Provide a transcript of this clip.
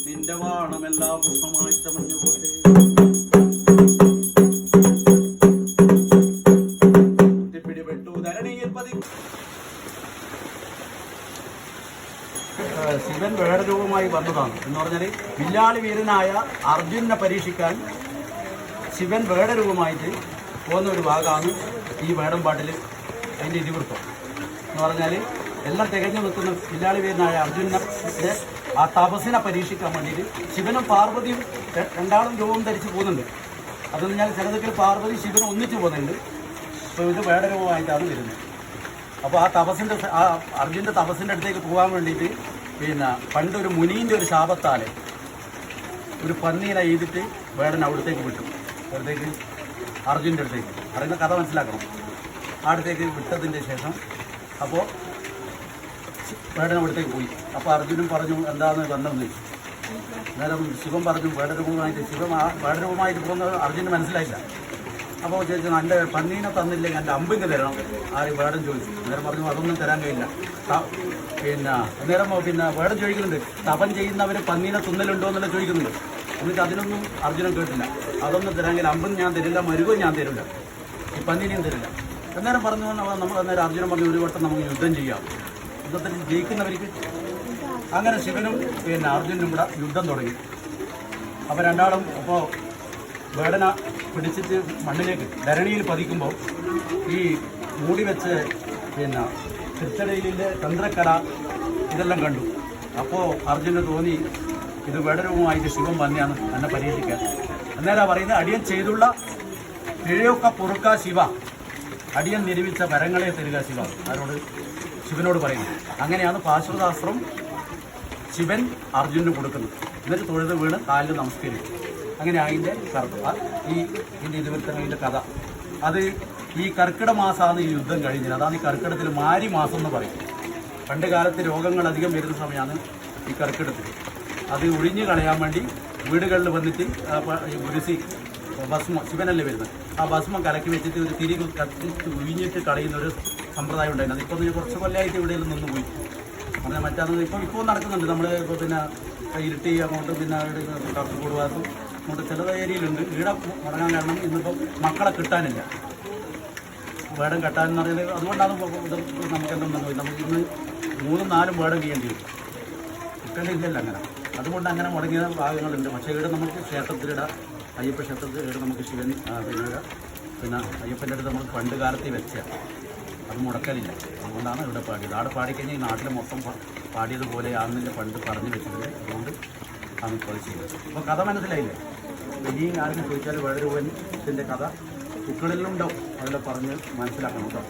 നിന്റെ വാണമെല്ലാം പുഷ്പമായി ചമഞ്ഞുപോട്ടെ. കുത്തിപ്പിടിപെട്ടു ധരണിയിൽ ശിവൻ വേടരൂപമായി വന്നതാണ് എന്ന് പറഞ്ഞാൽ വില്ലാളി വീരനായ അർജുനെ പരീക്ഷിക്കാൻ ശിവൻ വേടരൂപമായിട്ട് പോകുന്ന ഒരു ഭാഗമാണ് ഈ വേടം പാട്ടിൽ അതിൻ്റെ ഇതിവൃത്തം എന്ന് പറഞ്ഞാൽ എല്ലാം തികഞ്ഞു നിൽക്കുന്ന വില്ലാളി വീരനായ അർജുനെ ആ തപസ്സിനെ പരീക്ഷിക്കാൻ വേണ്ടിയിട്ട് ശിവനും പാർവതിയും രണ്ടാളും രൂപം ധരിച്ച് പോകുന്നുണ്ട്. അതെന്ന് പറഞ്ഞാൽ ചിലതൊക്കെ പാർവതി ശിവനും ഒന്നിച്ച് പോകുന്നുണ്ട്. അപ്പോൾ ഇത് വേടരൂപമായിട്ടാണ് വരുന്നത്. അപ്പോൾ ആ തപസ്സിൻ്റെ ആ അർജുൻ്റെ തപസ്സിൻ്റെ അടുത്തേക്ക് പോകാൻ വേണ്ടിയിട്ട് പിന്നെ പണ്ടൊരു മുനീൻ്റെ ഒരു ശാപത്താലെ ഒരു പന്നീനെ എഴുതിയിട്ട് വേടൻ അവിടത്തേക്ക് വിട്ടു. അവിടത്തേക്ക് അർജുൻ്റെ അടുത്തേക്ക് അറിയുന്ന കഥ മനസ്സിലാക്കണം. ആ അടുത്തേക്ക് വിട്ടതിൻ്റെ ശേഷം അപ്പോൾ വേടൻ അവിടത്തേക്ക് പോയി. അപ്പോൾ അർജുനും പറഞ്ഞു എന്താണെന്ന് വന്നതെന്ന് ചോദിച്ചു. അന്നേരം ശിവൻ പറഞ്ഞു വേടരൂപമായിട്ട് വേടരൂപമായിട്ട് പോകുന്നത് അർജുന് മനസ്സിലായില്ല. അപ്പോൾ ചോദിച്ചു എൻ്റെ പന്നീനെ തന്നില്ലെങ്കിൽ എൻ്റെ അമ്പിന് തരണം ആര് വേടൻ ചോദിച്ചു. അന്നേരം പറഞ്ഞു അതൊന്നും തരാൻ കഴിയില്ല. അന്നേരം വേടൻ ചോദിക്കുന്നുണ്ട് തപം ചെയ്യുന്നവർ പന്നീനെ തിന്നലുണ്ടോ എന്നുള്ള ചോദിക്കുന്നുണ്ട്. എന്നിട്ട് അതിനൊന്നും അർജുനൻ കേട്ടില്ല. അതൊന്നും തരാമെങ്കിൽ അമ്പും ഞാൻ തരില്ല, മരുകവും ഞാൻ തരില്ല, ഈ പന്നീനെയും തരില്ല. അന്നേരം പറഞ്ഞു നമ്മൾ അന്നേരം അർജുനൻ പറഞ്ഞു ഒരു വട്ടം നമുക്ക് യുദ്ധം ചെയ്യാം, യുദ്ധത്തിൽ ജയിക്കുന്നവർക്ക്. അങ്ങനെ ശിവനും അർജുനും കൂടെ യുദ്ധം തുടങ്ങി. അപ്പോൾ രണ്ടാളും അപ്പോൾ വേടന പിടിച്ചിട്ട് മണ്ണിലേക്ക് ധരണിയിൽ പതിക്കുമ്പോൾ ഈ മൂടി വെച്ച് തിരുച്ചടയിലെ ചന്ദ്രക്കല ഇതെല്ലാം കണ്ടു. അപ്പോൾ അർജുന് തോന്നി ഇത് വേടരൂപമായിട്ട് ശിവൻ വന്നെയാണ് എന്നെ പരീക്ഷിക്കാൻ. അന്നേരം പറയുന്നത് അടിയൻ ചെയ്തുള്ള പിഴയൊക്കെ പൊറുക്ക ശിവ, അടിയൻ നിരൂപിച്ച വരങ്ങളെ തരിക ശിവ. ആരോട്? ശിവനോട് പറയുന്നു. അങ്ങനെയാണ് പാശുപതാസ്ത്രം ശിവൻ അർജുനന് കൊടുക്കുന്നത്. എന്നിട്ട് തൊഴുത് വീണ് കാലിൽ നമസ്കരിക്കും. അങ്ങനെ അതിൻ്റെ ഇതിൻ്റെ ഇതിവൃത്തങ്ങളുടെ കഥ. അത് ഈ കർക്കിടക മാസമാണ് ഈ യുദ്ധം കഴിഞ്ഞത്. അതാണ് ഈ കർക്കിടത്തിൽ മാരി മാസം എന്ന് പറയും. പണ്ട് കാലത്ത് രോഗങ്ങൾ അധികം വരുന്ന സമയമാണ് ഈ കർക്കിടത്തിൽ. അത് ഒഴിഞ്ഞു കളയാൻ വേണ്ടി വീടുകളിൽ വന്നിട്ട് ഗുരുസി ഭസ്മം, ശിവനല്ലേ വരുന്നത്, ആ ഭസ്മം കലക്കി വെച്ചിട്ട് ഒരു തിരി കത്തിച്ച് ഒഴിഞ്ഞിട്ട് കളയുന്ന ഒരു സമ്പ്രദായം ഉണ്ടായിരുന്നു. ഇപ്പോൾ കുറച്ച് കൊല്ലമായിട്ട് ഇവിടെ നിന്ന് പോയി. അങ്ങനെ മറ്റൊന്ന് ഇപ്പോൾ നടക്കുന്നുണ്ട്. നമ്മൾ ഇപ്പോൾ ഇരുട്ടി അങ്ങോട്ട് കാസർഗോഡ് ഭാഗത്തും അങ്ങോട്ട് ചില ഏരിയയിലുണ്ട്. ഇവിടെ മടങ്ങാൻ കാരണം ഇന്നിപ്പോൾ മക്കളെ കിട്ടാനില്ല, വേടം കെട്ടാനെന്ന് പറയുന്നത്. അതുകൊണ്ടാണ് നമുക്ക് എന്തെന്ന് നമുക്ക് ഇന്ന് 3-4 വേടം ചെയ്യേണ്ടി വരും. കിട്ടേണ്ടിയില്ലല്ലോ അങ്ങനെ. അതുകൊണ്ട് അങ്ങനെ മുടങ്ങിയ ഭാഗങ്ങളുണ്ട്. പക്ഷേ ഇവിടെ നമുക്ക് ക്ഷേത്രത്തിലിടെ അയ്യപ്പ ക്ഷേത്രത്തിൽ നമുക്ക് ശിവൻ പിന്നെ അയ്യപ്പൻ്റെ അടുത്ത് നമ്മൾ പണ്ട് കാലത്ത് വെച്ചാണ്, അത് മുടക്കലില്ല. അതുകൊണ്ടാണ് ഇവിടെ പാടിയത്. അവിടെ പാടിക്കഴിഞ്ഞാൽ ഈ നാട്ടിൽ മൊത്തം പാടിയതുപോലെ ആണെന്നില്ല പണ്ട് പറഞ്ഞു വെച്ചിട്ടുണ്ട്. അതുകൊണ്ട് ആണ് ഇപ്പോൾ ചെയ്യുന്നത്. അപ്പോൾ കഥ മനസ്സിലായില്ലേ? ഇനിയും ആരെങ്കിലും ചോദിച്ചാൽ വേടരൂപൻ്റെ കഥ ബുക്കുകളിലുണ്ടാവും. അതെല്ലാം പറഞ്ഞ് മനസ്സിലാക്കണം കേട്ടോ.